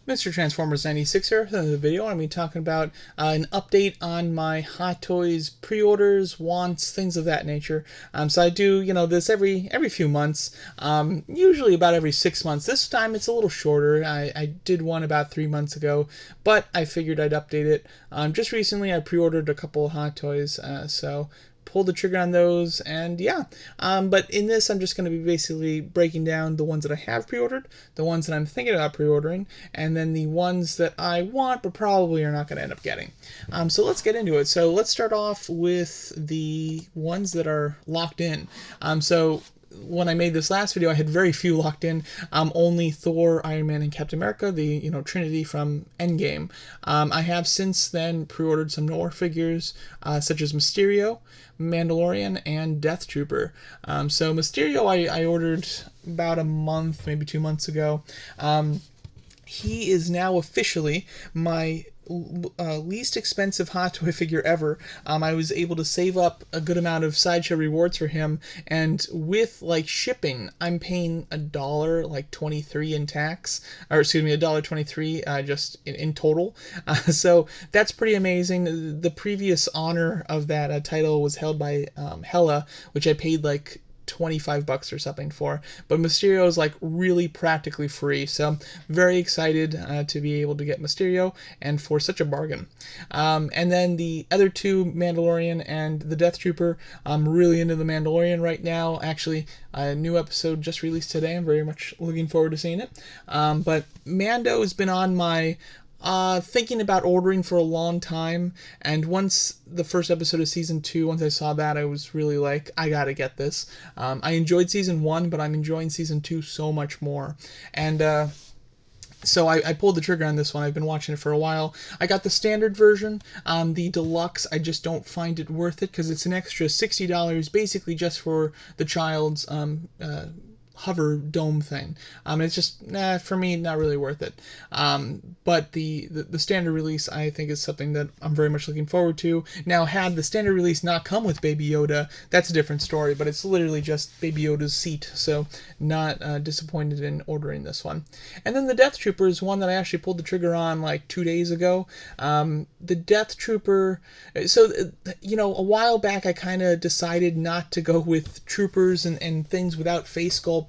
Mr. Transformers 96 here. In the video, I'm going to be talking about an update on my Hot Toys pre-orders, wants, things of that nature. So I do, this every few months, usually about every 6 months. This time it's a little shorter. I did one about 3 months ago, but I figured I'd update it. Just recently, I pre-ordered a couple of Hot Toys, so pulled the trigger on those, and yeah. But in this, I'm just going to be basically breaking down the ones that I have pre-ordered, the ones that I'm thinking about pre-ordering, and then the ones that I want but probably are not going to end up getting. So let's get into it. So let's start off with the ones that are locked in. So when I made this last video, I had very few locked in. Only Thor, Iron Man, and Captain America, the Trinity from Endgame. I have since then pre-ordered some more figures, such as Mysterio, Mandalorian, and Death Trooper. So Mysterio, I ordered about a month, maybe 2 months ago. He is now officially my least expensive Hot Toy figure ever. I was able to save up a good amount of Sideshow rewards for him, and with shipping, I'm paying $1.23 in tax, or excuse me, $1.23 just in total. So that's pretty amazing. The previous honor of that title was held by Hela, which I paid $25 or something for, but Mysterio is really practically free, so I'm very excited to be able to get Mysterio and for such a bargain. And then the other two, Mandalorian and the Death Trooper, I'm really into the Mandalorian right now. Actually, a new episode just released today. I'm very much looking forward to seeing it. But Mando has been on my thinking about ordering for a long time, and once the first episode of season 2, once I saw that, I was really like, I gotta get this. I enjoyed season 1, but I'm enjoying season 2 so much more, and so I pulled the trigger on this one. I've been watching it for a while. I got the standard version. The deluxe, I just don't find it worth it because it's an extra $60 basically just for the child's hover dome thing. It's just, for me, not really worth it. But the standard release, I think, is something that I'm very much looking forward to. Now, had the standard release not come with Baby Yoda, that's a different story, but it's literally just Baby Yoda's seat, so not disappointed in ordering this one. And then the Death Trooper is one that I actually pulled the trigger on 2 days ago. The Death Trooper, so, a while back I kind of decided not to go with troopers and things without face sculpt,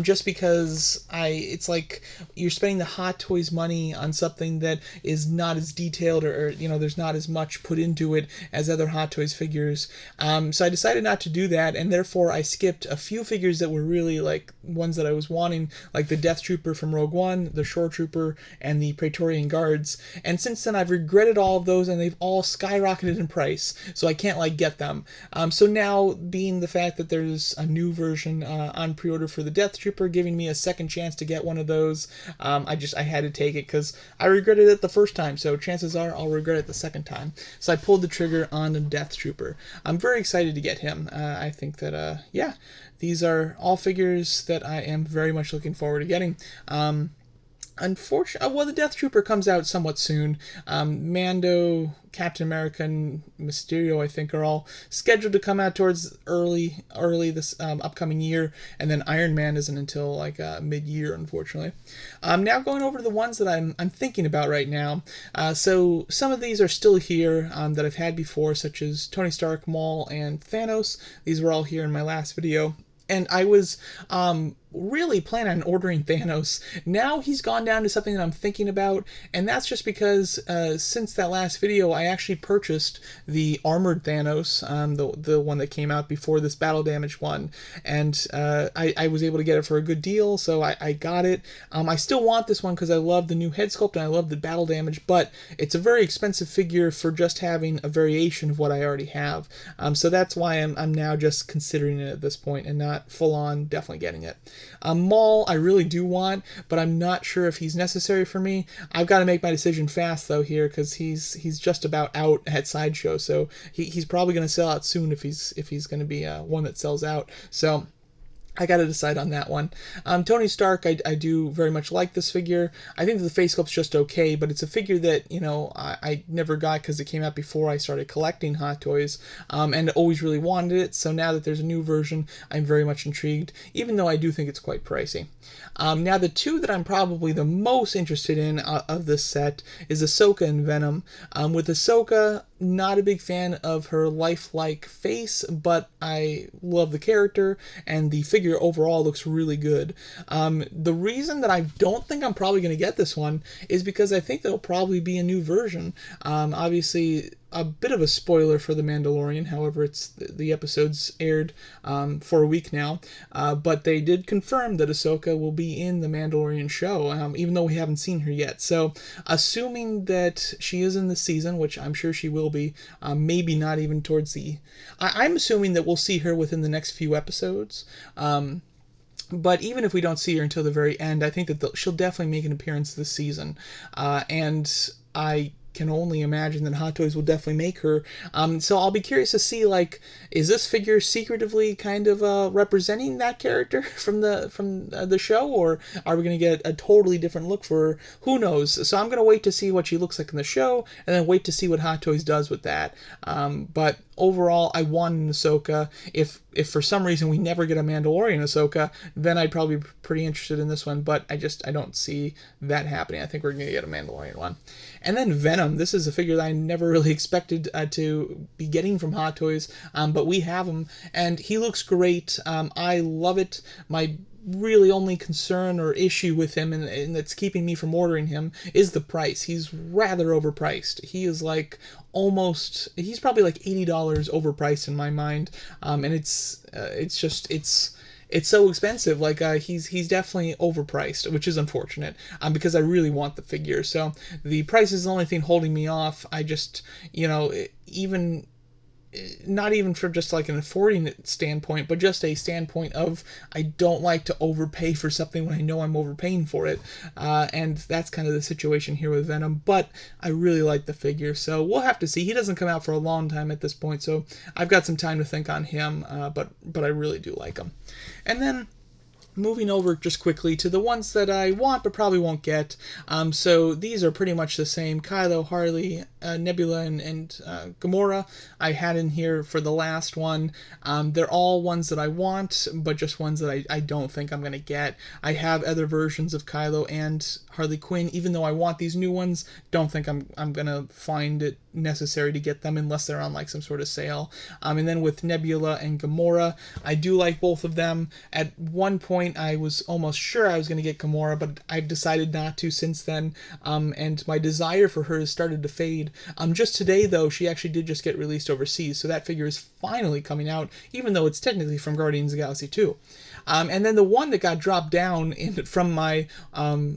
just because it's like you're spending the Hot Toys money on something that is not as detailed, or there's not as much put into it as other Hot Toys figures. So I decided not to do that, and therefore I skipped a few figures that were really ones that I was wanting, like the Death Trooper from Rogue One, the Shore Trooper, and the Praetorian Guards. And since then I've regretted all of those, and they've all skyrocketed in price, so I can't get them. So now, being the fact that there's a new version on pre-order for the Death Trooper, giving me a second chance to get one of those, I had to take it because I regretted it the first time, so chances are I'll regret it the second time. So I pulled the trigger on the Death Trooper. I'm very excited to get him. I think that, these are all figures that I am very much looking forward to getting. Unfortunately, well, the Death Trooper comes out somewhat soon. Mando, Captain America, and Mysterio, I think, are all scheduled to come out towards early this upcoming year, and then Iron Man isn't until mid-year, unfortunately. Now going over to the ones that I'm thinking about right now. So some of these are still here that I've had before, such as Tony Stark, Maul, and Thanos. These were all here in my last video. And I was really planning on ordering Thanos. Now he's gone down to something that I'm thinking about, and that's just because since that last video, I actually purchased the armored Thanos, the one that came out before this battle damage one, and I was able to get it for a good deal, so I got it. I still want this one because I love the new head sculpt and I love the battle damage, but it's a very expensive figure for just having a variation of what I already have. So that's why I'm now just considering it at this point and not full on definitely getting it. Maul, I really do want, but I'm not sure if he's necessary for me. I've got to make my decision fast though here, because he's just about out at Sideshow, so he's probably going to sell out soon if he's going to be one that sells out. So I gotta decide on that one. Tony Stark, I do very much like this figure. I think the face sculpt's just okay, but it's a figure that, I never got because it came out before I started collecting Hot Toys, and always really wanted it, so now that there's a new version, I'm very much intrigued, even though I do think it's quite pricey. Now, the two that I'm probably the most interested in of this set is Ahsoka and Venom. With Ahsoka, not a big fan of her lifelike face, but I love the character, and the figure overall looks really good. The reason that I don't think I'm probably going to get this one is because I think there'll probably be a new version. Obviously, a bit of a spoiler for The Mandalorian. However, the episode's aired for a week now, but they did confirm that Ahsoka will be in The Mandalorian show, even though we haven't seen her yet. So, assuming that she is in the season, which I'm sure she will be, maybe not even towards the... I'm assuming that we'll see her within the next few episodes. But even if we don't see her until the very end, I think that she'll definitely make an appearance this season. And I can only imagine that Hot Toys will definitely make her. So I'll be curious to see, like, is this figure secretively kind of representing that character from the show, or are we going to get a totally different look for her? Who knows? So I'm going to wait to see what she looks like in the show, and then wait to see what Hot Toys does with that. But overall, I want an Ahsoka. If for some reason we never get a Mandalorian Ahsoka, then I'd probably be pretty interested in this one, but I don't see that happening. I think we're going to get a Mandalorian one. And then Venom. This is a figure that I never really expected to be getting from Hot Toys, but we have him, and he looks great. I love it. My really only concern or issue with him, and that's keeping me from ordering him, is the price. He's rather overpriced. He is like he's probably like $80 overpriced in my mind, and it's so expensive. Like, he's definitely overpriced, which is unfortunate, because I really want the figure. So the price is the only thing holding me off. I just, even not even from just like an affording standpoint, but just a standpoint of I don't like to overpay for something when I know I'm overpaying for it. And that's kind of the situation here with Venom, but I really like the figure, so we'll have to see. He doesn't come out for a long time at this point, so I've got some time to think on him, but I really do like him. And then moving over just quickly to the ones that I want but probably won't get. So these are pretty much the same. Kylo, Harley, Nebula, and Gamora I had in here for the last one. They're all ones that I want, but just ones that I don't think I'm going to get. I have other versions of Kylo and Harley Quinn, even though I want these new ones. Don't think I'm going to find it necessary to get them unless they're on like some sort of sale. And then with Nebula and Gamora, I do like both of them. At one point, I was almost sure I was going to get Gamora, but I've decided not to since then, and my desire for her has started to fade. Just today, though, she actually did just get released overseas, so that figure is finally coming out, even though it's technically from Guardians of the Galaxy 2. And then the one that got dropped down from my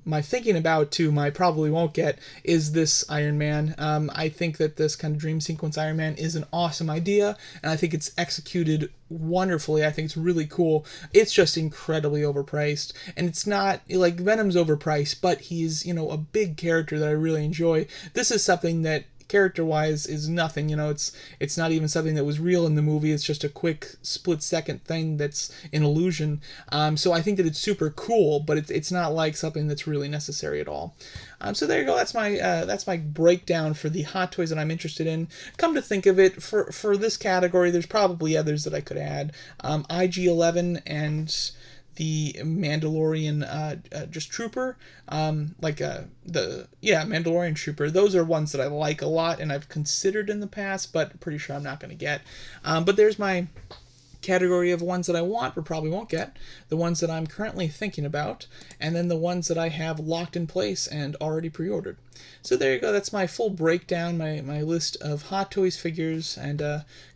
my thinking about to my probably won't get is this Iron Man. I think that this kind of dream sequence Iron Man is an awesome idea, and I think it's executed wonderfully. I think it's really cool. It's just incredibly overpriced, and it's not like Venom's overpriced, but he's a big character that I really enjoy. This is something that character-wise is nothing. It's not even something that was real in the movie. It's just a quick split-second thing that's an illusion. So I think that it's super cool, but it's not like something that's really necessary at all. So there you go. That's my breakdown for the Hot Toys that I'm interested in. Come to think of it, for this category, there's probably others that I could add. IG-11 and the Mandalorian just Trooper, Mandalorian Trooper. Those are ones that I like a lot and I've considered in the past, but pretty sure I'm not going to get. But there's my category of ones that I want but probably won't get, the ones that I'm currently thinking about, and then the ones that I have locked in place and already pre-ordered. So there you go. That's my full breakdown, my list of Hot Toys figures, and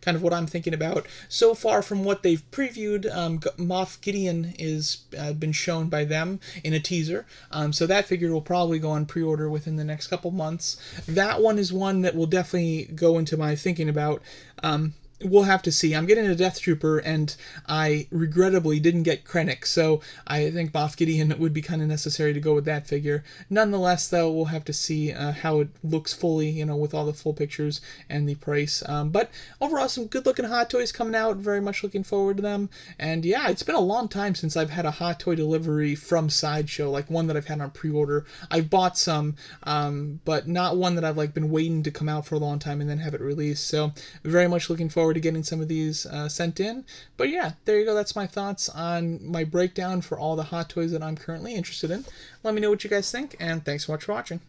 kind of what I'm thinking about. So far from what they've previewed, Moff Gideon is been shown by them in a teaser, so that figure will probably go on pre-order within the next couple months. That one is one that will definitely go into my thinking about. we'll have to see. I'm getting a Death Trooper, and I regrettably didn't get Krennic, so I think Moff Gideon would be kind of necessary to go with that figure. Nonetheless, though, we'll have to see how it looks fully, with all the full pictures and the price. But overall, some good-looking Hot Toys coming out. Very much looking forward to them. And yeah, it's been a long time since I've had a Hot Toy delivery from Sideshow, like one that I've had on pre-order. I've bought some, but not one that I've been waiting to come out for a long time and then have it released. So very much looking forward to getting some of these sent in. But yeah, there you go. That's my thoughts on my breakdown for all the Hot Toys that I'm currently interested in. Let me know what you guys think, and thanks so much for watching.